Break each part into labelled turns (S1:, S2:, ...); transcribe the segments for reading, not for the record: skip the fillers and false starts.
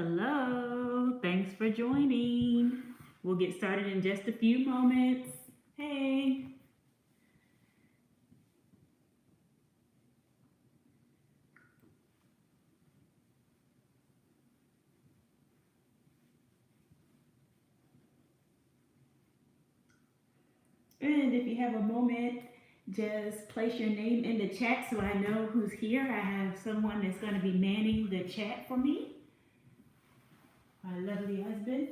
S1: Hello, thanks for joining. We'll get started in just a few moments. Hey. And if you have a moment, just place your name in the chat so I know who's here. I have someone that's going to be manning the chat for me. My lovely husband.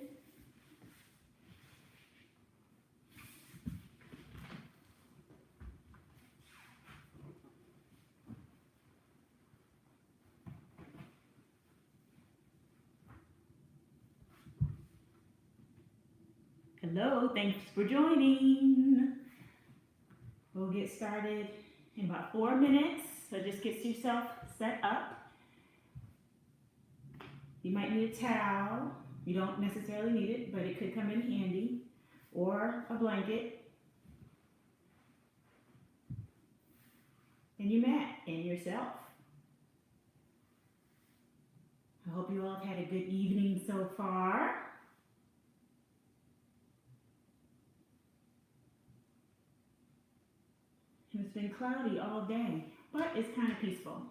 S1: Hello, thanks for joining. We'll get started in about 4 minutes, so just get yourself set up. You might need a towel. You don't necessarily need it, but it could come in handy, or a blanket, and your mat, and yourself. I hope you all have had a good evening so far. It's been cloudy all day, but it's kind of peaceful.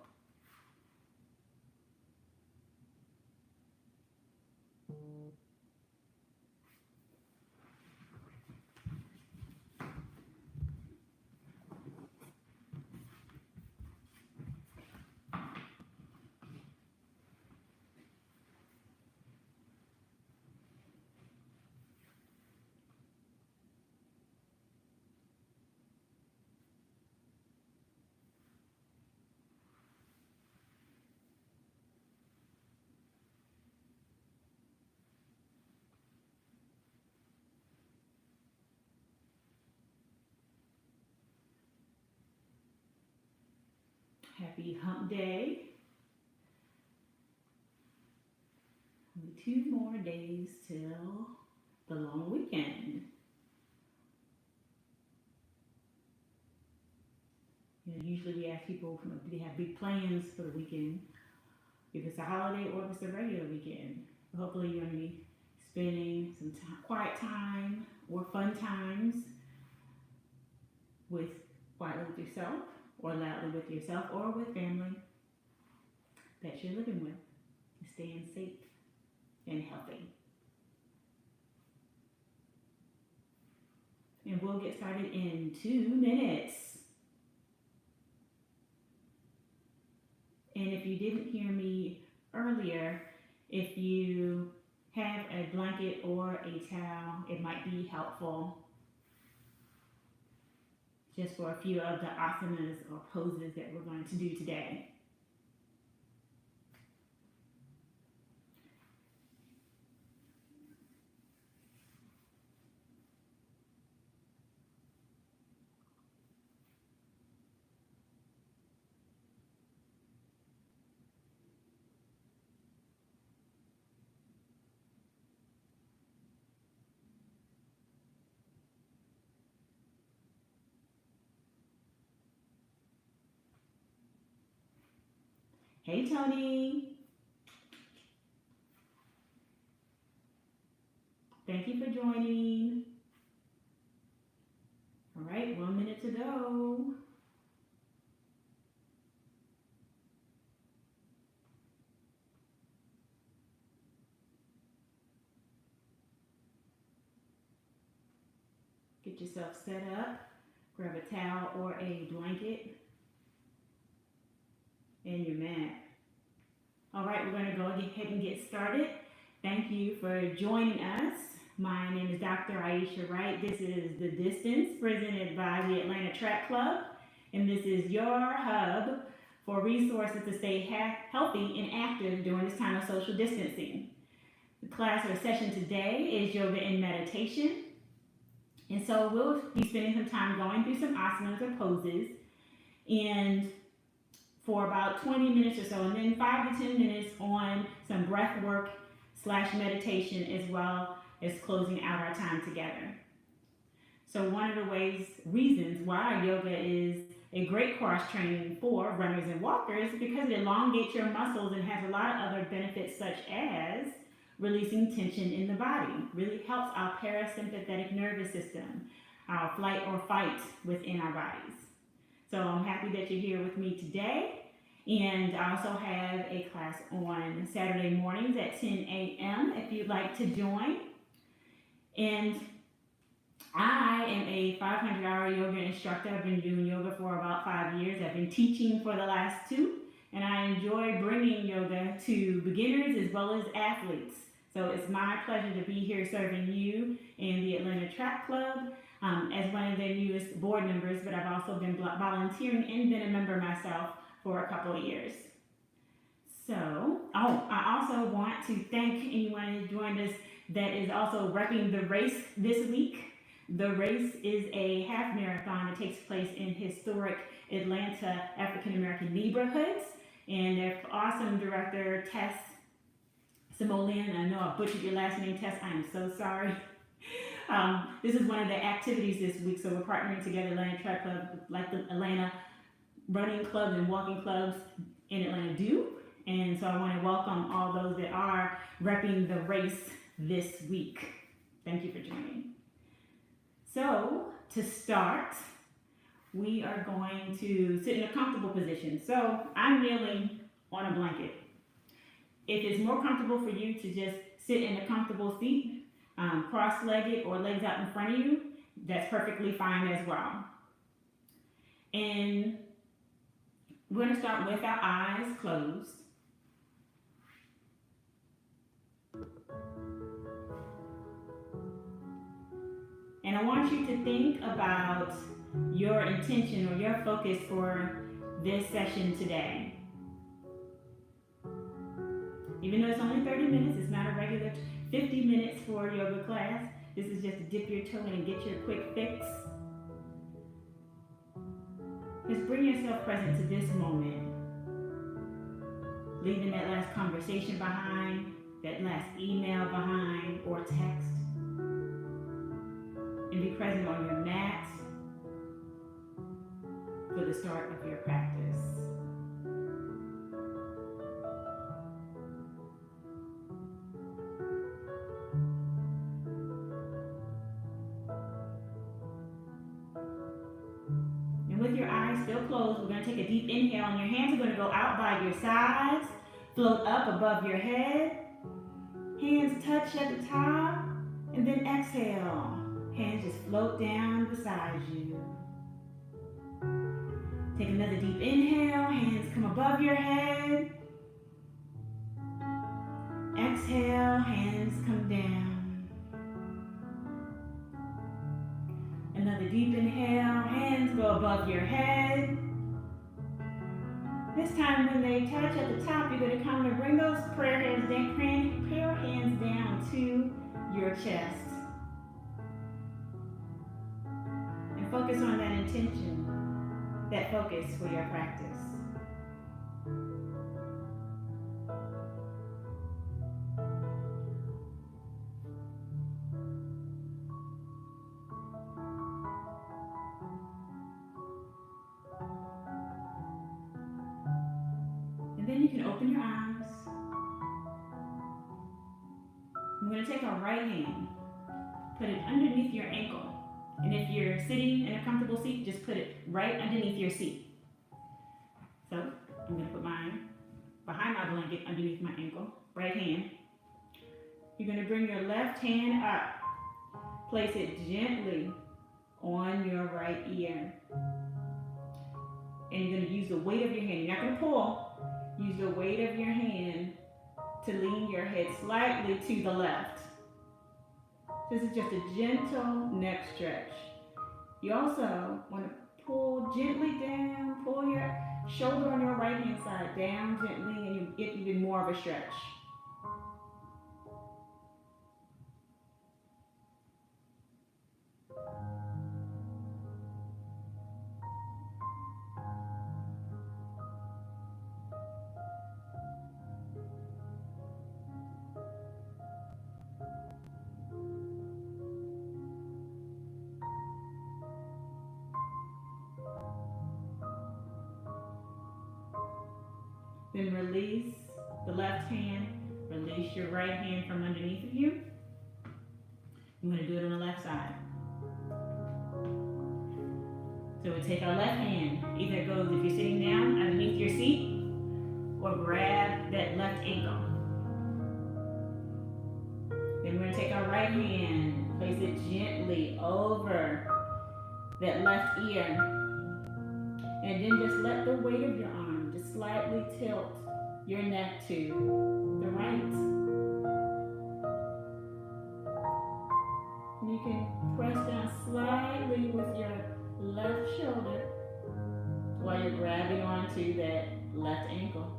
S1: Happy hump day. Only 2 more days till the long weekend. Usually we ask people, do they have big plans for the weekend? If it's a holiday or if it's a regular weekend. Hopefully you're going to be spending some quiet time or fun times quietly with yourself, or loudly with yourself, or with family that you're living with, staying safe and healthy. And we'll get started in 2 minutes. And if you didn't hear me earlier, if you have a blanket or a towel, it might be helpful just for a few of the asanas or poses that we're going to do today. Hey Tony, thank you for joining. All right, 1 minute to go. Get yourself set up, grab a towel or a blanket, and your mat. All right, we're going to go ahead and get started. Thank you for joining us. My name is Dr. Aisha Wright. This is The Distance, presented by the Atlanta Track Club, and this is your hub for resources to stay healthy and active during this time of social distancing. The class or session today is yoga and meditation, and so we'll be spending some time going through some asanas or poses, and for about 20 minutes or so, and then 5 to 10 minutes on some breath work / meditation, as well as closing out our time together. So one of the reasons why yoga is a great cross training for runners and walkers because it elongates your muscles and has a lot of other benefits such as releasing tension in the body. Really helps our parasympathetic nervous system, our flight or fight within our bodies. So I'm happy that you're here with me today. And I also have a class on Saturday mornings at 10 a.m. if you'd like to join. And I am a 500-hour yoga instructor. I've been doing yoga for about 5 years. I've been teaching for the last 2. And I enjoy bringing yoga to beginners as well as athletes. So it's my pleasure to be here serving you in the Atlanta Track Club as one of their newest board members. But I've also been volunteering and been a member myself for a couple of years. So, I also want to thank anyone who joined us that is also repping the race this week. The race is a half marathon that takes place in historic Atlanta African American neighborhoods. And their awesome director, Tess Simoleon, I know I butchered your last name, Tess, I am so sorry. This is one of the activities this week, so we're partnering together, Atlanta Track Club, like the Atlanta running clubs and walking clubs in Atlanta do. And so I want to welcome all those that are repping the race this week. Thank you for joining. So to start, we are going to sit in a comfortable position. So I'm kneeling on a blanket. If it's more comfortable for you to just sit in a comfortable seat, cross-legged or legs out in front of you, that's perfectly fine as well. And we're going to start with our eyes closed. And I want you to think about your intention or your focus for this session today. Even though it's only 30 minutes, it's not a regular 50 minutes for a yoga class. This is just to dip your toe in and get your quick fix. Just bring yourself present to this moment. Leaving that last conversation behind, that last email behind or text. And be present on your mat for the start of your practice. With your eyes still closed, we're going to take a deep inhale, and your hands are going to go out by your sides, float up above your head, hands touch at the top, and then exhale. Hands just float down beside you. Take another deep inhale, hands come above your head. Exhale, hands come down. Another deep inhale, hands go above your head. This time when they touch at the top, you're going to come and bring those prayer hands down to your chest. And focus on that intention, that focus for your practice. Then you can open your eyes. I'm going to take our right hand, put it underneath your ankle. And if you're sitting in a comfortable seat, just put it right underneath your seat. So I'm going to put mine behind my blanket underneath my ankle, right hand. You're going to bring your left hand up. Place it gently on your right ear. And you're going to use the weight of your hand. You're not going to pull. Use the weight of your hand to lean your head slightly to the left. This is just a gentle neck stretch. You also want to pull gently down, pull your shoulder on your right hand side down gently, and you get even more of a stretch. Then release the left hand. Release your right hand from underneath of you. I'm going to do it on the left side. So we take our left hand. Either it goes if you're sitting down underneath your seat or grab that left ankle. Then we're going to take our right hand, place it gently over that left ear. And then just let the weight of your arm just slightly tilt your neck to the right. And you can press down slightly with your left shoulder while you're grabbing onto that left ankle.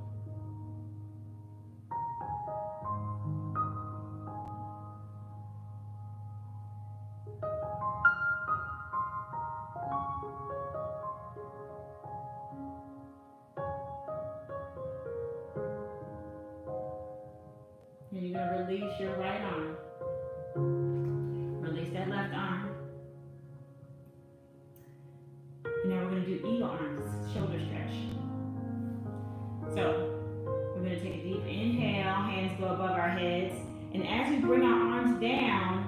S1: And you're going to release your right arm. Release that left arm. And now we're going to do eagle arms, shoulder stretch. So we're going to take a deep inhale, hands go above our heads. And as we bring our arms down,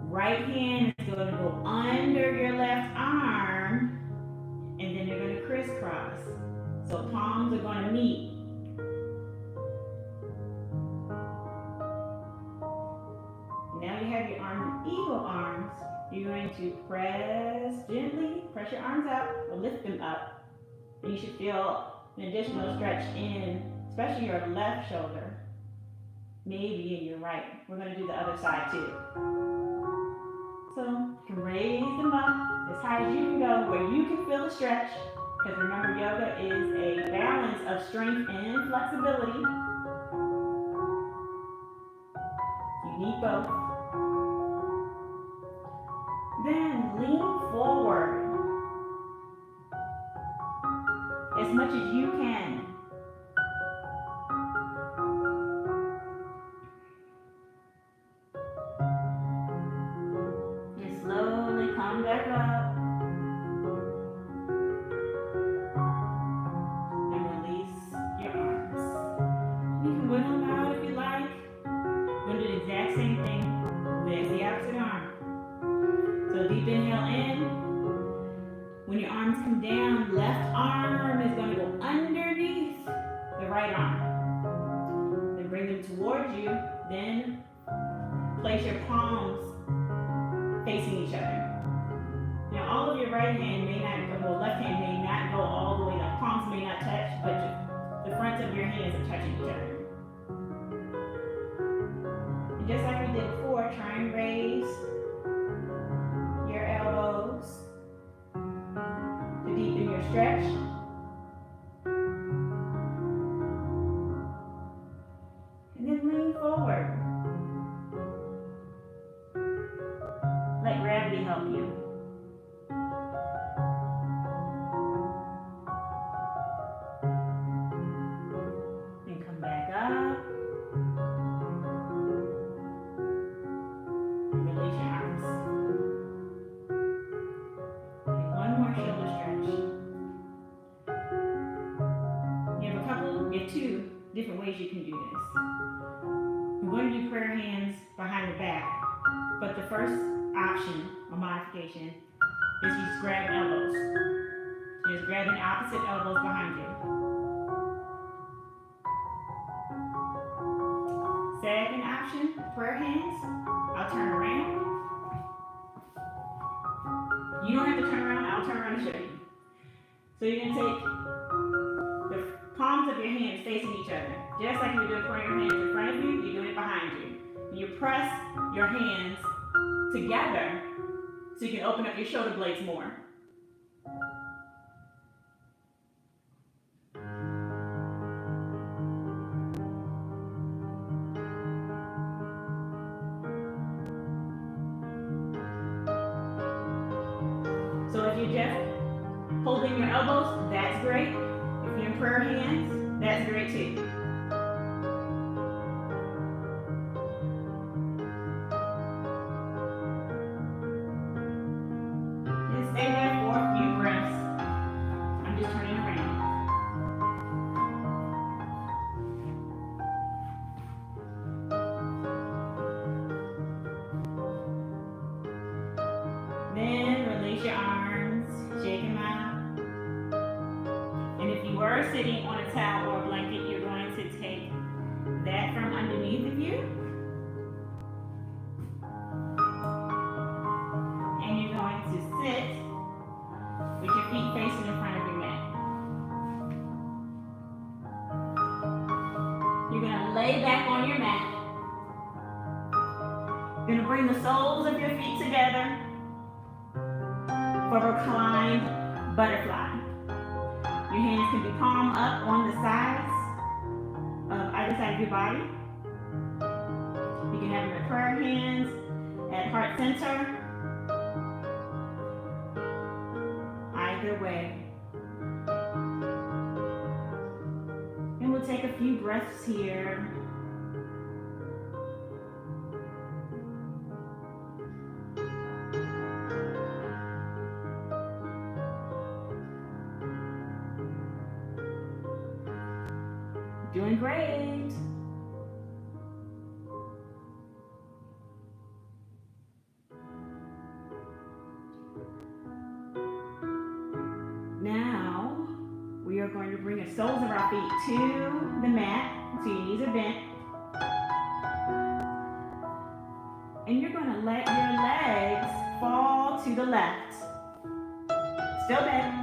S1: right hand is going to go under your left arm. And then you're going to crisscross. So palms are going to meet. Now you have your eagle arms. You're going to press gently, press your arms up or lift them up. And you should feel an additional stretch in, especially your left shoulder, maybe in your right. We're going to do the other side too. So you can raise them up as high as you can go, where you can feel the stretch. Because remember, yoga is a balance of strength and flexibility. You need both. Then lean forward as much as you can. And slowly come back up. And release your arms. You can wiggle them out if you like. We're going to do the exact same thing with the opposite arm. So deep inhale in. When your arms come down, left arm is going to go underneath the right arm. Then bring them towards you. Then place your palms facing each other. Now all of your right hand may not go, well, left hand may not go all the way up. Palms may not touch, but the fronts of your hands are touching each other. And just like we did before, try and raise your elbows to deepen your stretch. And then lean forward. Let gravity help you. Then come back up. And release your arms. One more shoulder stretch. You have two different ways you can do this. We're going to do prayer hands behind the back, but the first option or modification is you just grab elbows. Just grabbing opposite elbows behind you. Second option, prayer hands. I'll turn around. You don't have to turn around, I'll turn around and show you. So you're going to take the palms of your hands facing each other. Just like you're doing prayer hands in front of you, you're doing it behind you. And you press your hands together so you can open up your shoulder blades more. So if you're just holding your elbows, that's great. If you're in prayer hands, that's great too. Just stay there for a few breaths. I'm just turning around. are sitting on a towel or a blanket, you're going to take that from underneath of you. And you're going to sit with your feet facing in front of your mat. You're going to lay back on your mat. You're going to bring the soles of your feet together for reclined butterfly. Your hands can be palm up on the sides of either side of your body. You can have your prayer hands at heart center. Either way. And we'll take a few breaths here. Doing great. Now, we are going to bring the soles of our feet to the mat, so your knees are bent. And you're going to let your legs fall to the left. Still bent.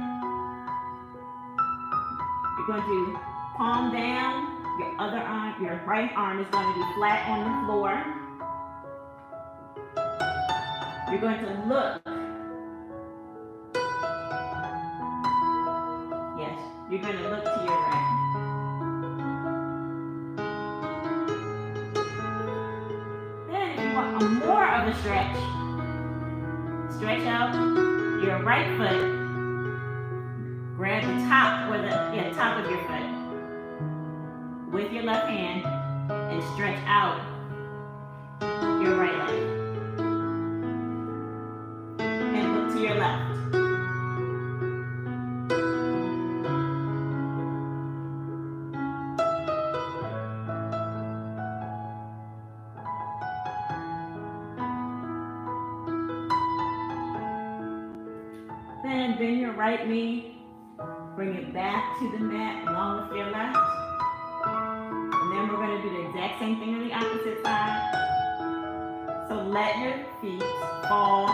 S1: You're going to palm down, your other arm, your right arm is going to be flat on the floor. You're going to look. Yes, you're going to look to your right. Then if you want more of a stretch, stretch out your right foot. Grab the top or the top of your foot with your left hand and stretch out your right leg. And look to your left. Then bend your right knee. Bring it back to the mat along with your left. And then we're going to do the exact same thing on the opposite side. So let your feet fall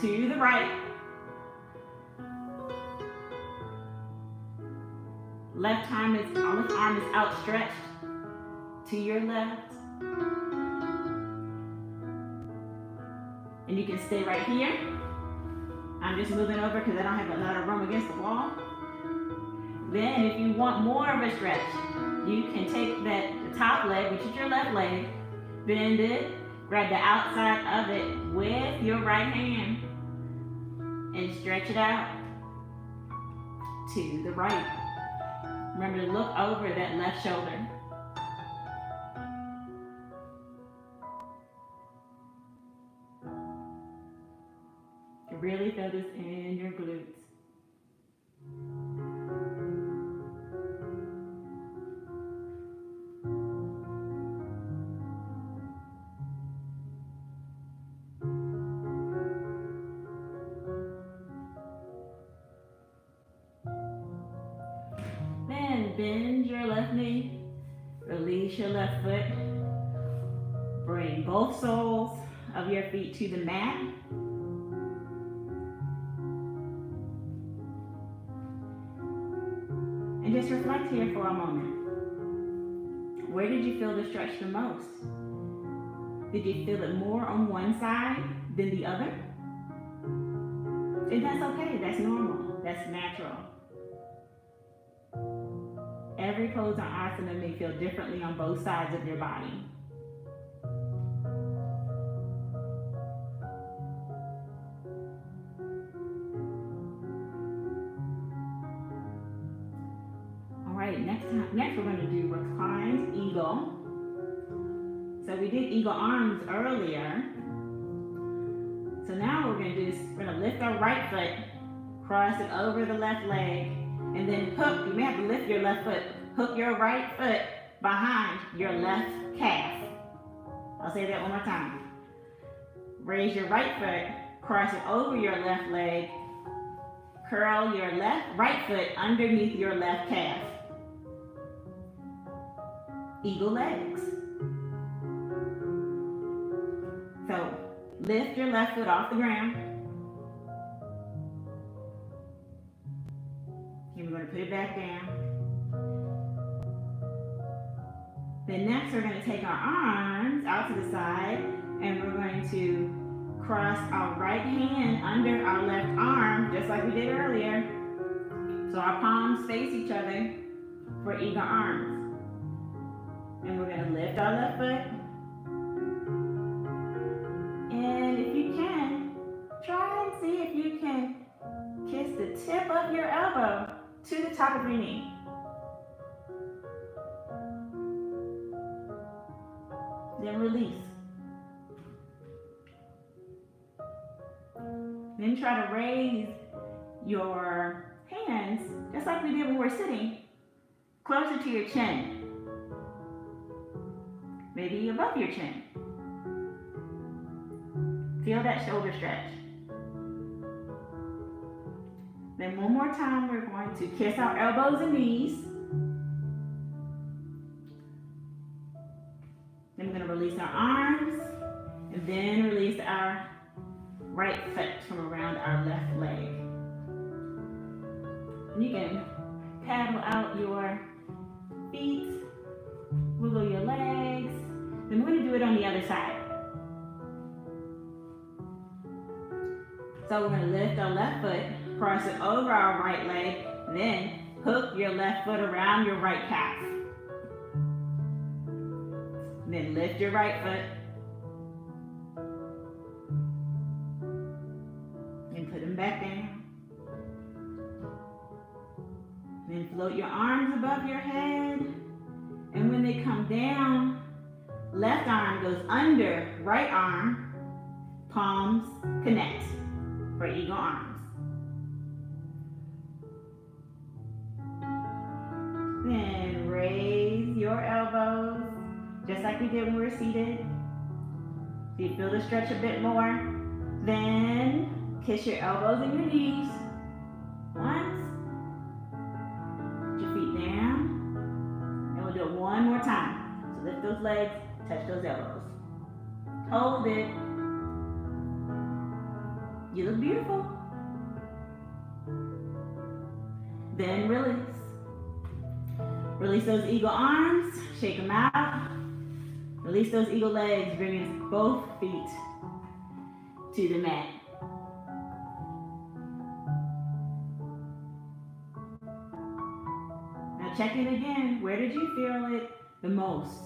S1: to the right. Left arm is outstretched to your left. And you can stay right here. I'm just moving over because I don't have a lot of room against the wall. Then if you want more of a stretch, you can take the top leg, which is your left leg, bend it, grab the outside of it with your right hand, and stretch it out to the right. Remember to look over that left shoulder. Really feel this in your glutes. Then bend your left knee, release your left foot, bring both soles of your feet to the mat. And just reflect here for a moment. Where did you feel the stretch the most? Did you feel it more on one side than the other? And that's okay, that's normal, that's natural. Every pose on asana may feel differently on both sides of your body. Next we're going to do Reclined Eagle. So we did eagle arms earlier. So now we're going to do is we're going to lift our right foot, cross it over the left leg, and then hook. You may have to lift your left foot. Hook your right foot behind your left calf. I'll say that one more time. Raise your right foot, cross it over your left leg, curl your right foot underneath your left calf. Eagle legs. So lift your left foot off the ground. And we're going to put it back down. Then next we're going to take our arms out to the side and we're going to cross our right hand under our left arm just like we did earlier. So our palms face each other for eagle arms. And we're going to lift our left foot. And if you can, try and see if you can kiss the tip of your elbow to the top of your knee. Then release. Then try to raise your hands, just like we did when we're sitting, closer to your chin. Maybe above your chin. Feel that shoulder stretch. Then one more time, we're going to kiss our elbows and knees. Then we're going to release our arms, and then release our right foot from around our left leg. And you can paddle out your feet, wiggle your legs. Then we're going to do it on the other side. So we're going to lift our left foot, cross it over our right leg, then hook your left foot around your right calf. Then lift your right foot and put them back down. Then float your arms above your head, and when they come down, left arm goes under right arm, palms connect for eagle arms. Then raise your elbows, just like we did when we were seated. So you feel the stretch a bit more. Then kiss your elbows and your knees. Once. Put your feet down. And we'll do it one more time. So lift those legs, touch those elbows. Hold it. You look beautiful. Then release. Release those eagle arms, shake them out. Release those eagle legs, bringing both feet to the mat. Now check it again. Where did you feel it the most?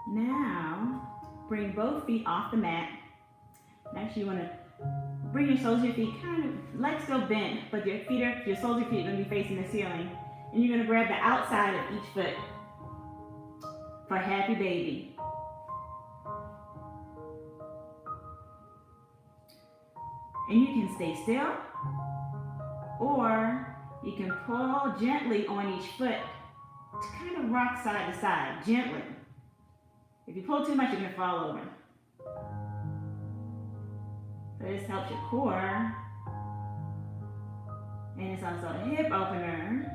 S1: Now, bring both feet off the mat. Next, you want to bring your soles of your feet kind of, legs still bent, but your soles of your feet are going to be facing the ceiling. And you're going to grab the outside of each foot for happy baby. And you can stay still, or you can pull gently on each foot to kind of rock side to side, gently. If you pull too much, you're going to fall over. So this helps your core. And it's also a hip opener.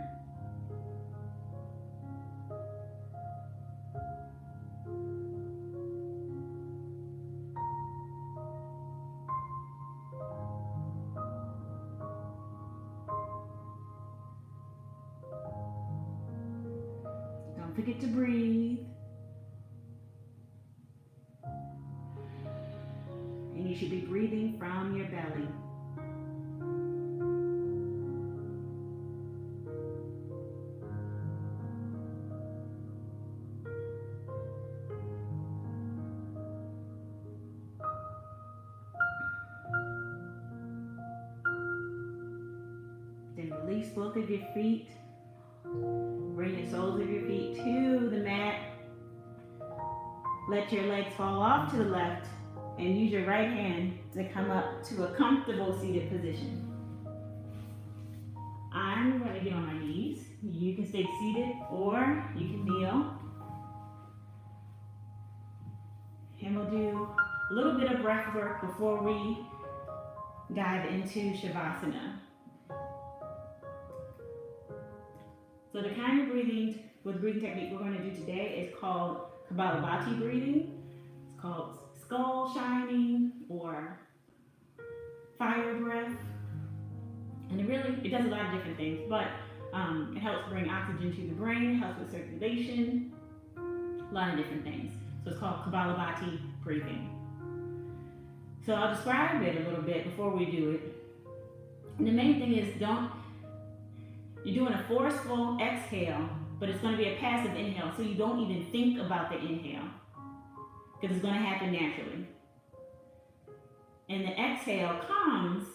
S1: Don't forget to breathe. You should be breathing from your belly. Then release both of your feet. Bring your soles of your feet to the mat. Let your legs fall off to the left. And use your right hand to come up to a comfortable seated position. I time, I'm going to get on my knees. You can stay seated or you can kneel. And we'll do a little bit of breath work before we dive into Shavasana. So the kind of breathing technique we're going to do today is called Kapalabhati breathing. It's called skull shining or fire breath. And it does a lot of different things, but it helps bring oxygen to the brain, helps with circulation, a lot of different things. So it's called Kapalabhati breathing. So I'll describe it a little bit before we do it. And the main thing is you're doing a forceful exhale, but it's going to be a passive inhale, so you don't even think about the inhale because it's going to happen naturally. And the exhale comes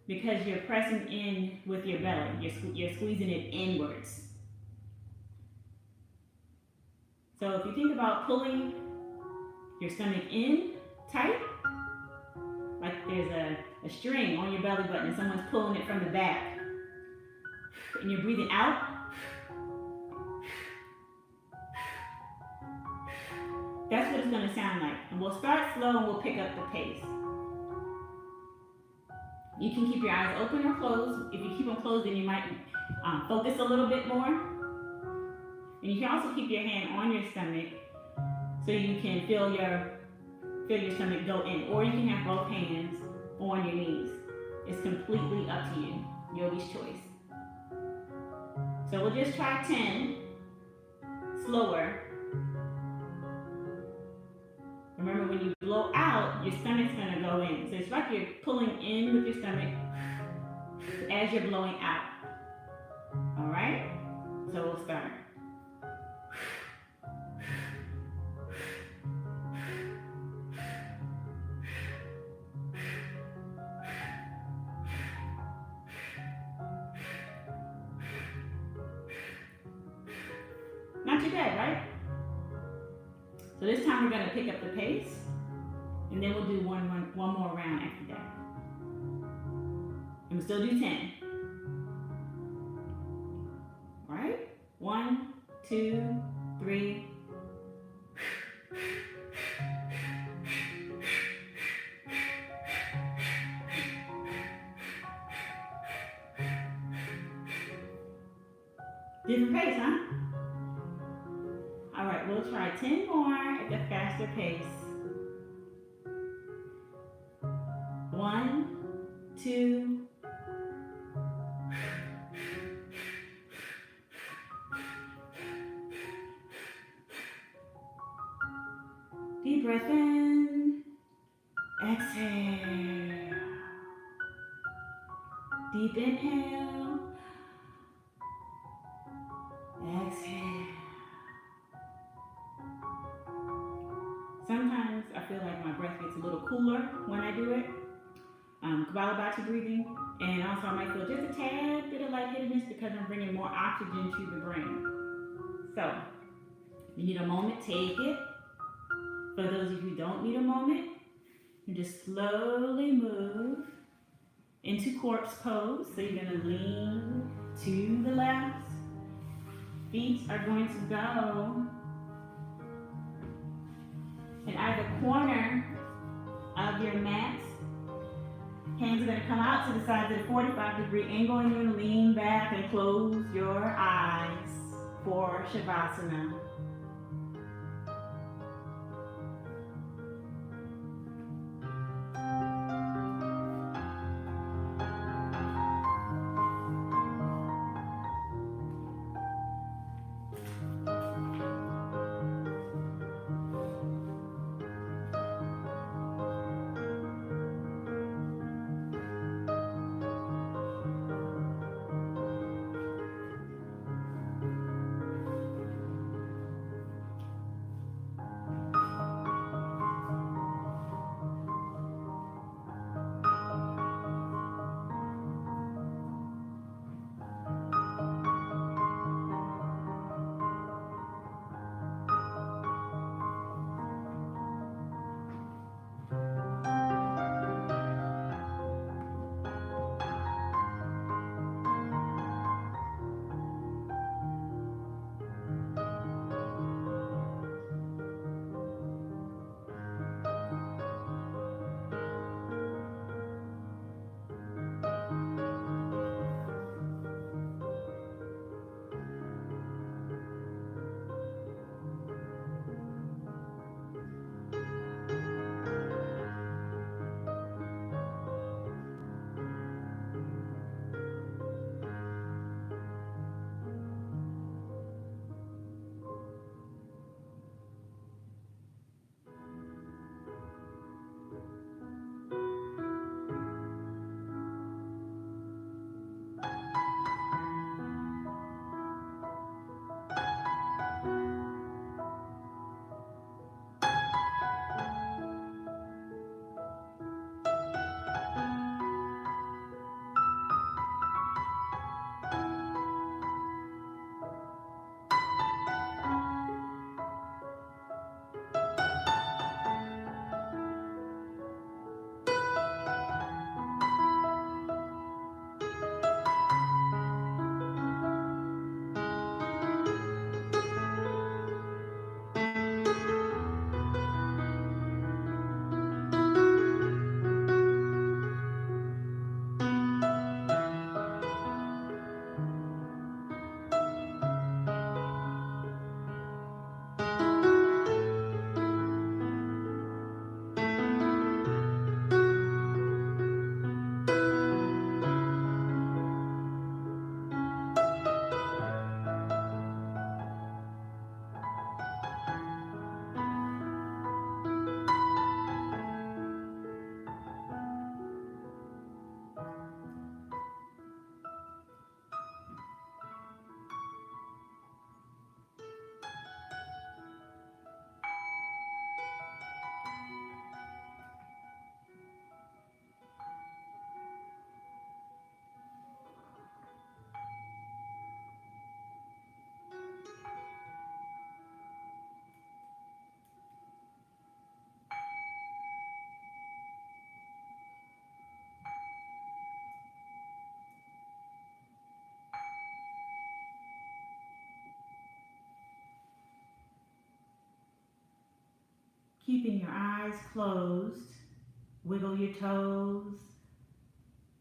S1: because you're pressing in with your belly. You're squeezing it inwards. So if you think about pulling your stomach in tight, like there's a string on your belly button and someone's pulling it from the back, and you're breathing out, that's what it's going to sound like. And we'll start slow and we'll pick up the pace. You can keep your eyes open or closed. If you keep them closed, then you might focus a little bit more. And you can also keep your hand on your stomach so you can feel your stomach go in. Or you can have both hands on your knees. It's completely up to you. Yogi's choice. So we'll just try 10, slower. Remember, when you blow out, your stomach's going to go in. So it's like you're pulling in with your stomach as you're blowing out. All right? So we'll start. Not too bad, right? So this time we're going to pick up the pace, and then we'll do one more round after that. And we'll still do 10. All right? 1, 2, 3. Different pace, huh? All right, we'll try 10 more at the faster pace. 1, 2. Deep breath in. Exhale. Deep inhale. Exhale. Sometimes I feel like my breath gets a little cooler when I do it. Kapalabhati breathing. And also I might feel just a tad bit of lightheadedness because I'm bringing more oxygen to the brain. So, if you need a moment, take it. For those of you who don't need a moment, you just slowly move into corpse pose. So you're going to lean to the left. Feet are going to go in either corner of your mat. Hands are going to come out to the sides at a 45-degree angle, and you're going to lean back and close your eyes for Shavasana. Keeping your eyes closed, wiggle your toes,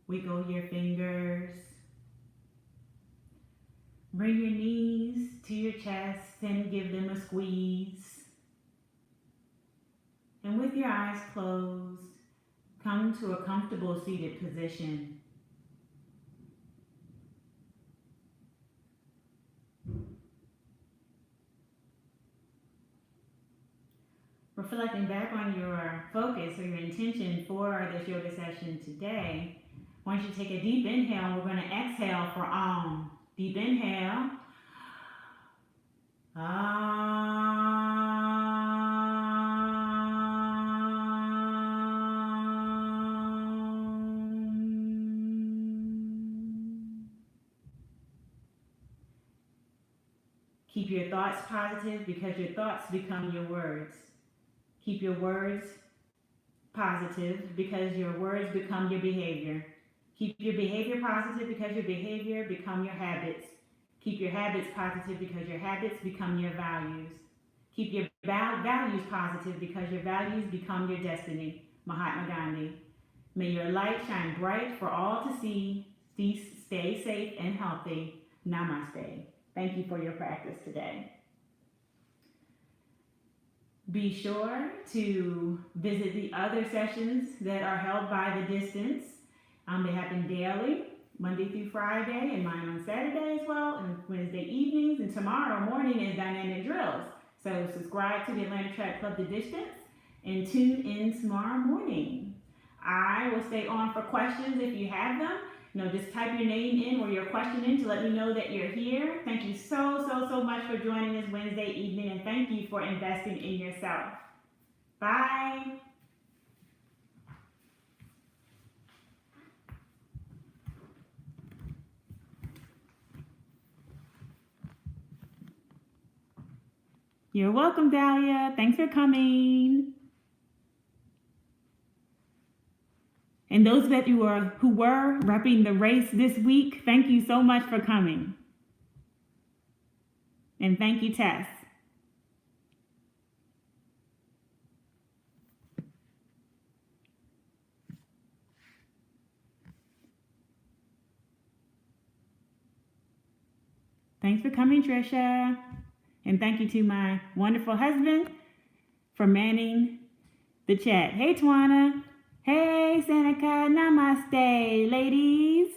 S1: wiggle your fingers. Bring your knees to your chest and give them a squeeze. And with your eyes closed, come to a comfortable seated position. Reflecting back on your focus or your intention for this yoga session today, I want you to take a deep inhale. We're going to exhale for Om. Deep inhale. Keep your thoughts positive because your thoughts become your words. Keep your words positive because your words become your behavior. Keep your behavior positive because your behavior become your habits. Keep your habits positive because your habits become your values. Keep your values positive because your values become your destiny. Mahatma Gandhi. May your light shine bright for all to see. Stay safe and healthy. Namaste. Thank you for your practice today. Be sure to visit the other sessions that are held by the distance. They happen daily, Monday through Friday, and mine on Saturday as well, and Wednesday evenings, and tomorrow morning is dynamic drills. So subscribe to the Atlanta Track Club The Distance and tune in tomorrow morning. I will stay on for questions if you have them. Just type your name in or your question in to let me know that you're here. Thank you so much for joining us Wednesday evening, and thank you for investing in yourself. Bye. You're welcome, Dahlia. Thanks for coming. And those of you who were repping the race this week, thank you so much for coming. And thank you, Tess. Thanks for coming, Trisha. And thank you to my wonderful husband for manning the chat. Hey, Twana. Hey, Seneca. Namaste, ladies.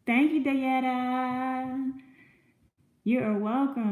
S1: Thank you, Diana. You are welcome.